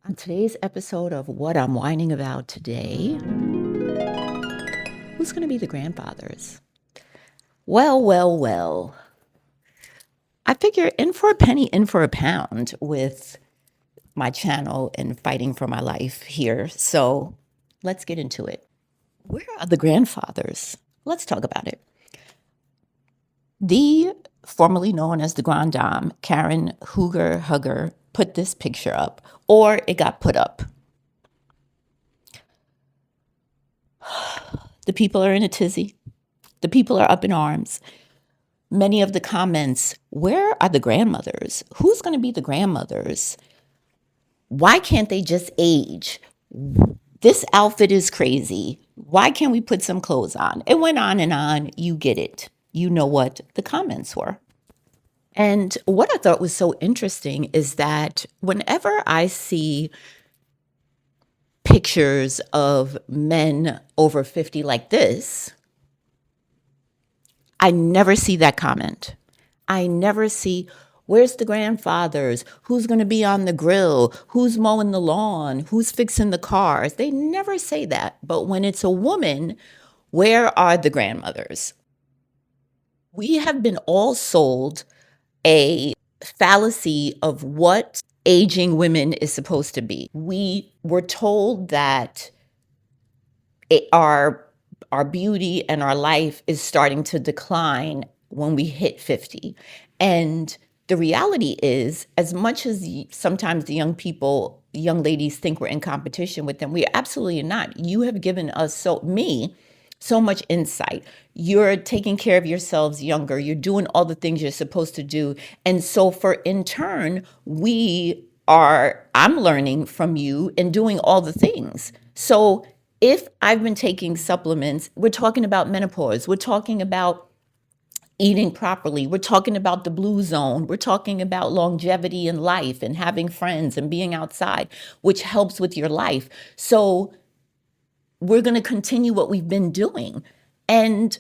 On today's episode of What I'm Whining About Today, who's going to be the grandfathers? Well. I figure in for a penny, in for a pound with my channel and fighting for my life here. So let's get into it. Where are the grandfathers? Let's talk about it. The formerly known as the Grand Dame, Karen Hugger, put this picture up, or it got put up. The people are in a tizzy. The people are up in arms. Many of the comments, where are the grandmothers? Who's going to be the grandmothers? Why can't they just age? This outfit is crazy. Why can't we put some clothes on? It went on and on. You get it. You know what the comments were. And what I thought was so interesting is that whenever I see pictures of men over 50 like this, I never see that comment. I never see, where's the grandfathers? Who's going to be on the grill? Who's mowing the lawn? Who's fixing the cars? They never say that. But when it's a woman, where are the grandmothers? We have been all sold a fallacy of what aging women is supposed to be. We were told that our beauty and our life is starting to decline when we hit 50. And the reality is, as much as sometimes the young ladies think we're in competition with them, we absolutely not. You have given us, so much insight. You're taking care of yourselves younger. You're doing all the things you're supposed to do. And so in turn, I'm learning from you and doing all the things. So if I've been taking supplements, we're talking about menopause, we're talking about eating properly, we're talking about the blue zone, we're talking about longevity in life and having friends and being outside, which helps with your life. So we're going to continue what we've been doing. And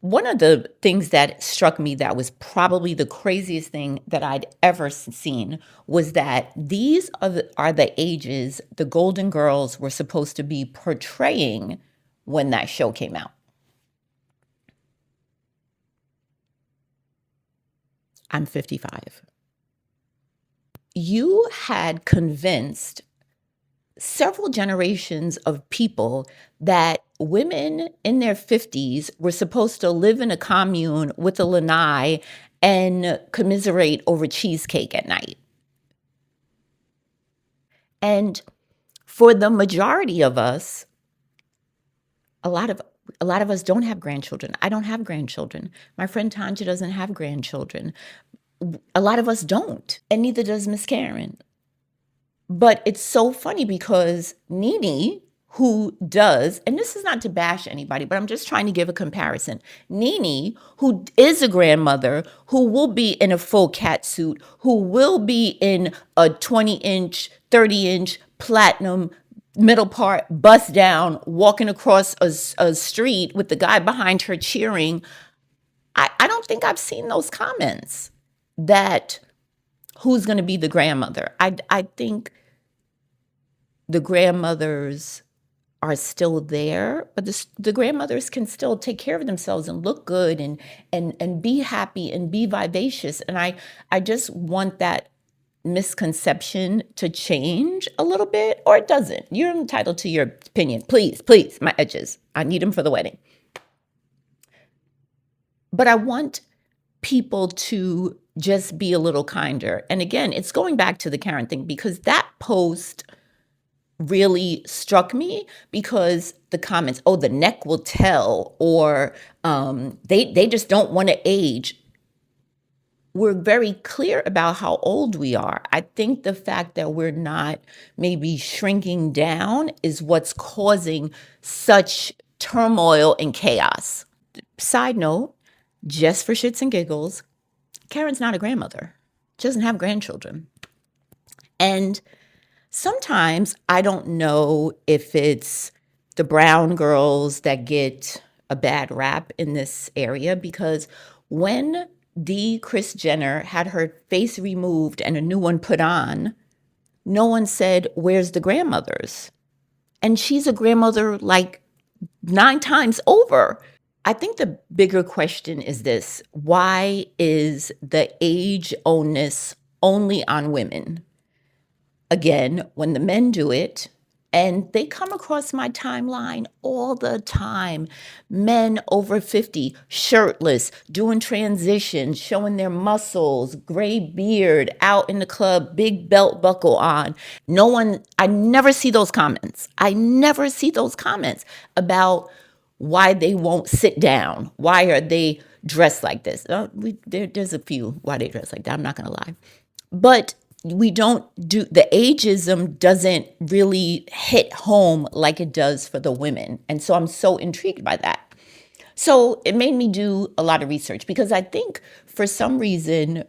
one of the things that struck me that was probably the craziest thing that I'd ever seen was that these are the ages the Golden Girls were supposed to be portraying when that show came out. I'm 55. You had convinced several generations of people that women in their 50s were supposed to live in a commune with a lanai and commiserate over cheesecake at night. And for the majority of us, a lot of us don't have grandchildren. I don't have grandchildren. My friend Tanja doesn't have grandchildren. A lot of us don't, and neither does Miss Karen. But it's so funny because Nene, who does, and this is not to bash anybody, but I'm just trying to give a comparison. Nene, who is a grandmother, who will be in a full cat suit, who will be in a 20-inch, 30-inch platinum middle part bust down, walking across a street with the guy behind her cheering. I don't think I've seen those comments that who's going to be the grandmother. I think the grandmothers are still there, but the grandmothers can still take care of themselves and look good and be happy and be vivacious. And I just want that misconception to change a little bit, or it doesn't. You're entitled to your opinion. Please, my edges. I need them for the wedding. But I want people to just be a little kinder. And again, it's going back to the Karen thing, because that post really struck me, because the comments, oh, the neck will tell, or they just don't want to age. We're very clear about how old we are. I think the fact that we're not maybe shrinking down is what's causing such turmoil and chaos. Side note, just for shits and giggles, Karen's not a grandmother. She doesn't have grandchildren. And sometimes I don't know if it's the brown girls that get a bad rap in this area, because when Kris Jenner had her face removed and a new one put on, no one said, where's the grandmothers? And she's a grandmother like 9 times over. I think the bigger question is this: why is the age onus only on women? Again, when the men do it, and they come across my timeline all the time, men over 50, shirtless, doing transitions, showing their muscles, gray beard, out in the club, big belt buckle on. I never see those comments. I never see those comments about why they won't sit down. Why are they dressed like this? There's a few why they dress like that. I'm not going to lie. But we don't do the ageism doesn't really hit home like it does for the women. And so I'm so intrigued by that. So it made me do a lot of research because I think for some reason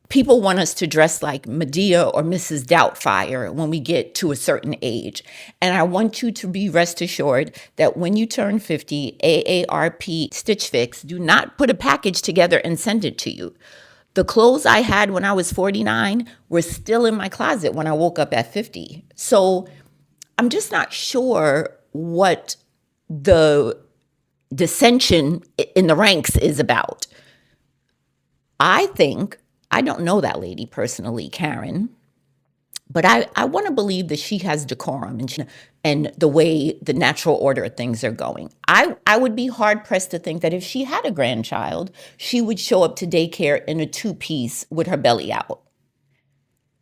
people want us to dress like Medea or Mrs. Doubtfire when we get to a certain age. And I want you to be rest assured that when you turn 50, AARP Stitch Fix do not put a package together and send it to you. The clothes I had when I was 49 were still in my closet when I woke up at 50. So I'm just not sure what the dissension in the ranks is about. I don't know that lady personally, Karen, but I want to believe that she has decorum and the way the natural order of things are going. I would be hard pressed to think that if she had a grandchild, she would show up to daycare in a 2-piece with her belly out.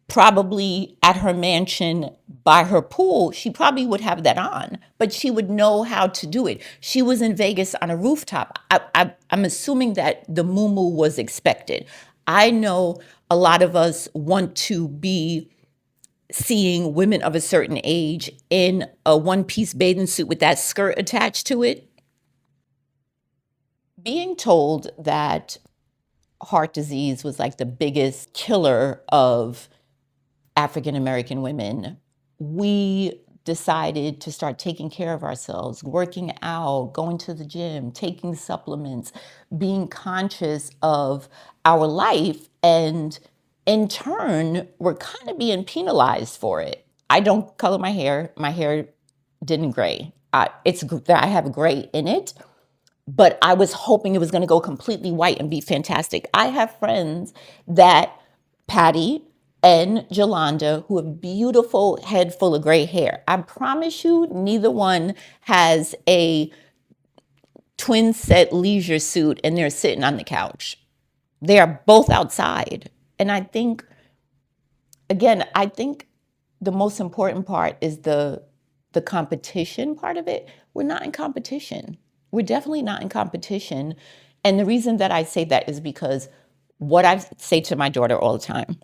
Probably at her mansion by her pool, she probably would have that on, but she would know how to do it. She was in Vegas on a rooftop. I'm assuming that the muumuu was expected. I know a lot of us want to be seeing women of a certain age in a 1-piece bathing suit with that skirt attached to it. Being told that heart disease was like the biggest killer of African American women, we decided to start taking care of ourselves, working out, going to the gym, taking supplements, being conscious of our life, and in turn, we're kind of being penalized for it. I don't color my hair. My hair didn't gray. I have gray in it, but I was hoping it was going to go completely white and be fantastic. I have friends that, Patty and Jolanda, who have beautiful head full of gray hair. I promise you, neither one has a twin set leisure suit and they're sitting on the couch. They are both outside. And I think the most important part is the competition part of it. We're not in competition. We're definitely not in competition. And the reason that I say that is because what I say to my daughter all the time,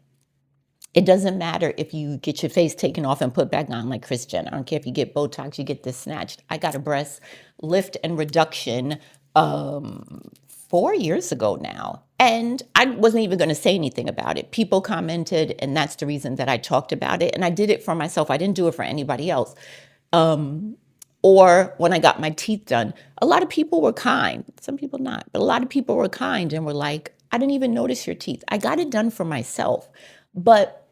it doesn't matter if you get your face taken off and put back on like Kris Jenner. I don't care if you get Botox, you get this snatched. I got a breast lift and reduction 4 years ago now. And I wasn't even going to say anything about it. People commented, and that's the reason that I talked about it. And I did it for myself. I didn't do it for anybody else. Or when I got my teeth done, a lot of people were kind. Some people not, but a lot of people were kind and were like, I didn't even notice your teeth. I got it done for myself. But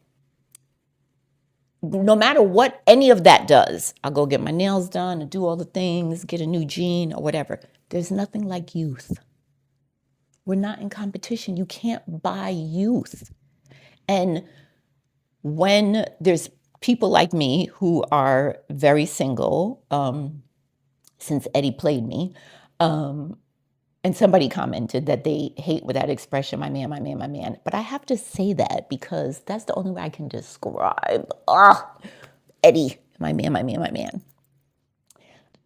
no matter what any of that does, I'll go get my nails done and do all the things, get a new jean or whatever. There's nothing like youth. We're not in competition. You can't buy youth. And when there's people like me who are very single, since Eddie played me, and somebody commented that they hate with that expression, my man, my man, my man. But I have to say that because that's the only way I can describe Eddie, my man, my man, my man.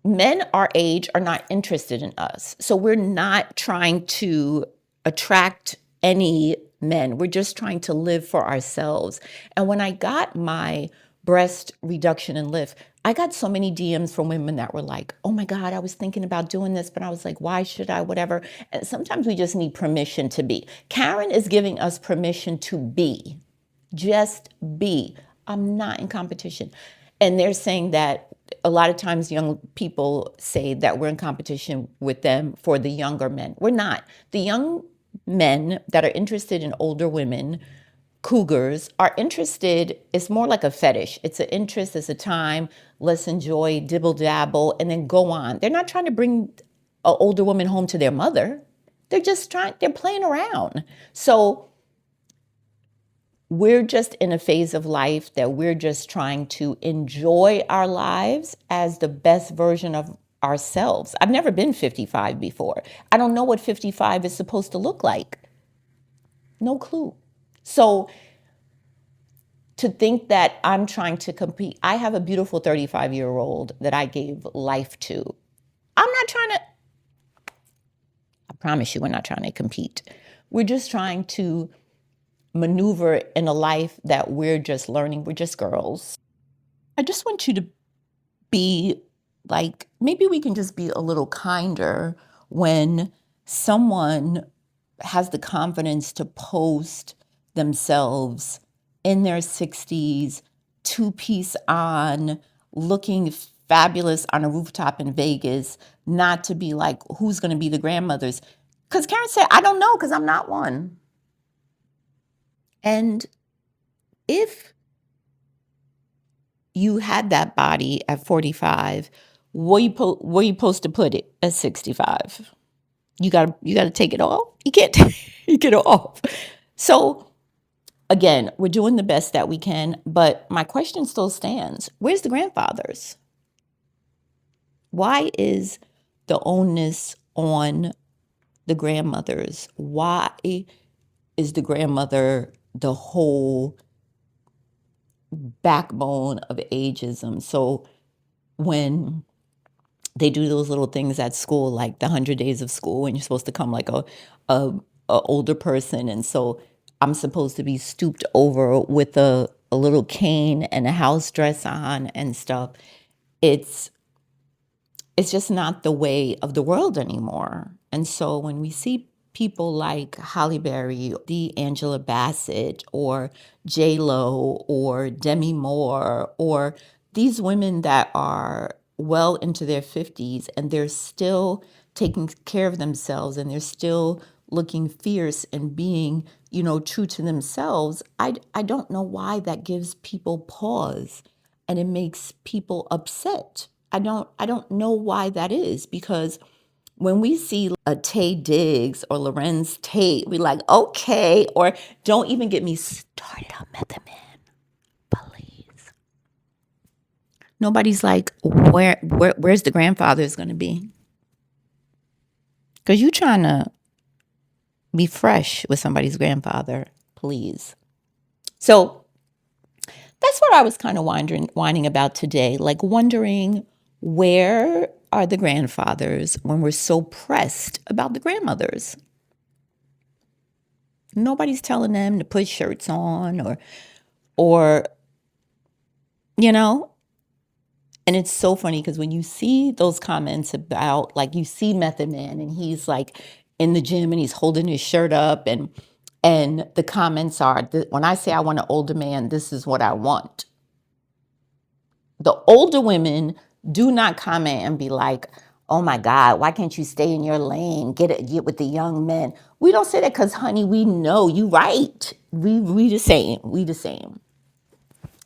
Men our age are not interested in us. So we're not trying to attract any men. We're just trying to live for ourselves. And when I got my breast reduction and lift, I got so many DMs from women that were like, oh my God, I was thinking about doing this, but I was like, why should I, whatever. And sometimes we just need permission to be. Karen is giving us permission to be. Just be. I'm not in competition. And they're saying that a lot of times young people say that we're in competition with them for the younger men. We're not. The young men that are interested in older women cougars are interested. It's more like a fetish. It's an interest, it's a time. Let's enjoy, dibble dabble, and then go on. They're not trying to bring an older woman home to their mother. They're playing around. So we're just in a phase of life that we're just trying to enjoy our lives as the best version of ourselves. I've never been 55 before. I don't know what 55 is supposed to look like. No clue. So to think that I'm trying to compete, I have a beautiful 35-year-old that I gave life to. I'm not trying to, I promise you, we're not trying to compete. We're just trying to maneuver in a life that we're just learning. We're just girls. I just want you to be like, maybe we can just be a little kinder when someone has the confidence to post themselves in their 60s, two-piece on, looking fabulous on a rooftop in Vegas, not to be like, who's going to be the grandmothers? Because Karen said, I don't know, because I'm not one. And if you had that body at 45, where you supposed to put it at 65? You gotta take it off. You can't take it off. So again, we're doing the best that we can, but my question still stands. Where's the grandfathers? Why is the onus on the grandmothers? Why is the grandmother the whole backbone of ageism? So when they do those little things at school, like the 100 days of school, and you're supposed to come like a older person, and so I'm supposed to be stooped over with a little cane and a house dress on and stuff. It's just not the way of the world anymore. And so when we see people like Halle Berry, the Angela Bassett, or J Lo, or Demi Moore, or these women that are well into their 50s and they're still taking care of themselves and they're still looking fierce and being, true to themselves, I don't know why that gives people pause and it makes people upset. I don't know why that is, because when we see a Tay Diggs or Lorenz Tate, we're like, okay, or don't even get me started on Method Man, please. Nobody's like, where's the grandfather's going to be? Because you trying to be fresh with somebody's grandfather, please. So that's what I was kind of whining about today, like wondering, where are the grandfathers when we're so pressed about the grandmothers? Nobody's telling them to put shirts on or and it's so funny because when you see those comments about, like, you see Method Man and he's like in the gym and he's holding his shirt up and the comments are, when I say I want an older man, this is what I want. The older women do not comment and be like, oh my God, why can't you stay in your lane? Get with the young men. We don't say that because, honey, we know you right. We the same. We the same.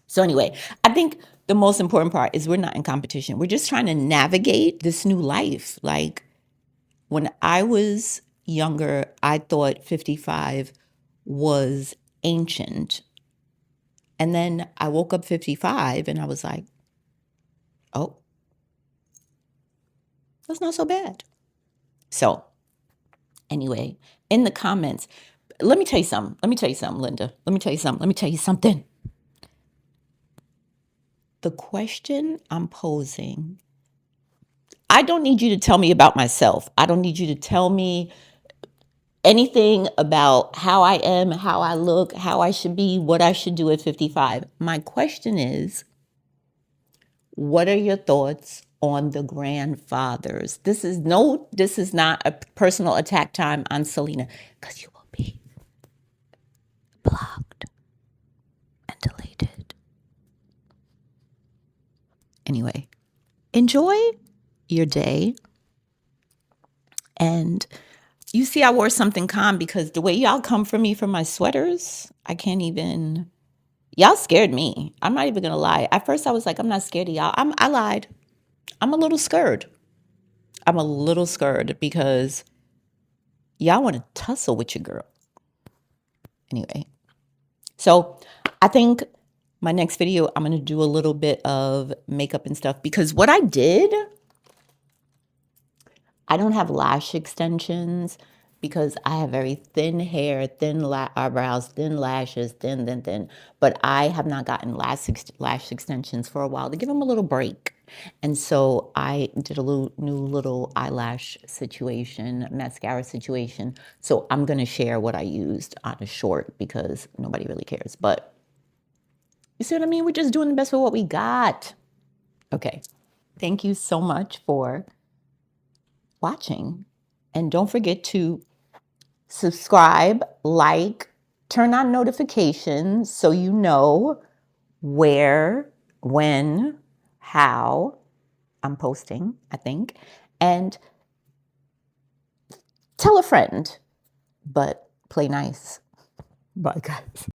So anyway, I think the most important part is we're not in competition. We're just trying to navigate this new life. Like, when I was younger, I thought 55 was ancient. And then I woke up 55 and I was like, oh, that's not so bad. So anyway, in the comments, let me tell you something, Linda. Let me tell you something. The question I'm posing, I don't need you to tell me about myself. I don't need you to tell me anything about how I am, how I look, how I should be, what I should do at 55. My question is, what are your thoughts on the grandfathers? This is not a personal attack time on Selena, because you will be blocked and deleted. Anyway, enjoy your day. And, You see, I wore something calm because the way y'all come for me for my sweaters, I can't even. Y'all scared me. I'm not even gonna lie. At first, I was like, I'm not scared of y'all. I lied. I'm a little scared. I'm a little scared because y'all want to tussle with your girl. Anyway, so I think my next video, I'm gonna do a little bit of makeup and stuff because what I did, I don't have lash extensions because I have very thin hair, thin eyebrows, thin lashes, thin. But I have not gotten lash extensions for a while to give them a little break. And so I did a new little eyelash situation, mascara situation. So I'm going to share what I used on a short because nobody really cares. But you see what I mean? We're just doing the best with what we got. Okay. Thank you so much for watching. And don't forget to subscribe, like, turn on notifications so you know where, when, how I'm posting, I think. And tell a friend, but play nice. Bye, guys.